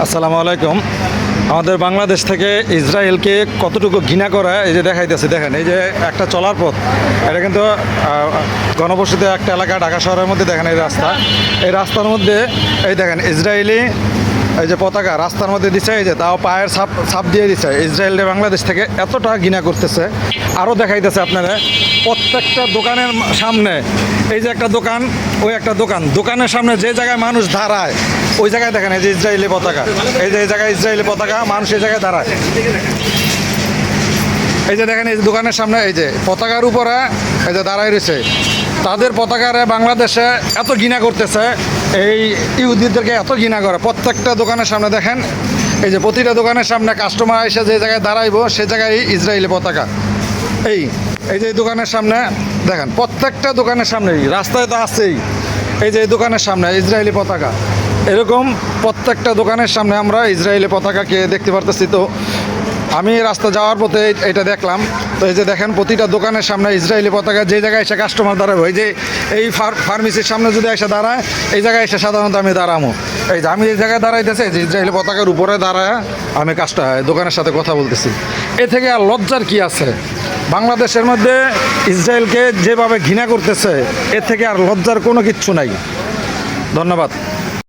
আসসালামু আলাইকুম। আমাদের বাংলাদেশ থেকে ইসরায়েলকে কতটুকু ঘৃণা করে এই যে দেখাইতেছে, দেখেন এই যে একটা চলার পথ, এটা কিন্তু ঘনবসতিত একটা এলাকা ঢাকা শহরের মধ্যে। দেখেন এই রাস্তা, এই রাস্তার মধ্যে এই দেখেন ইসরায়েলি এই যে পতাকা রাস্তার মধ্যে দিচ্ছে, এই যে তাও পায়ের ছাপ দিয়ে দিচ্ছে। ইসরায়েলের বাংলাদেশ থেকে এতটা ঘৃণা করতেছে। আরও দেখাইতেছে আপনারা প্রত্যেকটা দোকানের সামনে, এই যে একটা দোকান, ওই একটা দোকান, দোকানের সামনে যে জায়গায় মানুষ দাঁড়ায় ওই জায়গায় দেখেন এই যে ইসরায়েলি পতাকা, এই যে এই জায়গায় ইসরায়েলি পতাকা, মানুষ এই জায়গায় দাঁড়ায়। এই যে দেখেন এই দোকানের সামনে এই যে পতাকার উপরে এই যে দাঁড়ায় রয়েছে, তাদের পতাকারে বাংলাদেশে এত ঘৃণা করতেছে, এই ইহুদিদেরকে এত ঘৃণা করে। প্রত্যেকটা দোকানের সামনে দেখেন এই যে প্রতিটা দোকানের সামনে কাস্টমার এসে যে জায়গায় দাঁড়াইবো সে জায়গায় ইসরায়েলি পতাকা। এই এই যে দোকানের সামনে দেখেন, প্রত্যেকটা দোকানের সামনেই, রাস্তায় তো আছেই, এই যে দোকানের সামনে ইসরায়েলি পতাকা। এরকম প্রত্যেকটা দোকানের সামনে আমরা ইসরায়েলি পতাকাকে দেখতে পারতেছি। তো আমি রাস্তা যাওয়ার পথে এটা দেখলাম। তো এই যে দেখেন প্রতিটা দোকানের সামনে ইসরায়েলি পতাকা, যে জায়গায় এসে কাস্টমার দাঁড়াবে, এই যে এই ফার্মেসির সামনে যদি এসে দাঁড়ায় এই জায়গায় এসে সাধারণত আমি দাঁড়াবো। এই যে আমি এই জায়গায় দাঁড়াইতেছি, যে ইসরায়েলি পতাকার উপরে দাঁড়ায় আমি দোকানের সাথে কথা বলতেছি। এ থেকে আর লজ্জার কি আছে? বাংলাদেশের মধ্যে ইসরায়েলকে যেভাবে ঘৃণা করতেছে, এর থেকে আর লজ্জার কোনো কিচ্ছু নাই। ধন্যবাদ।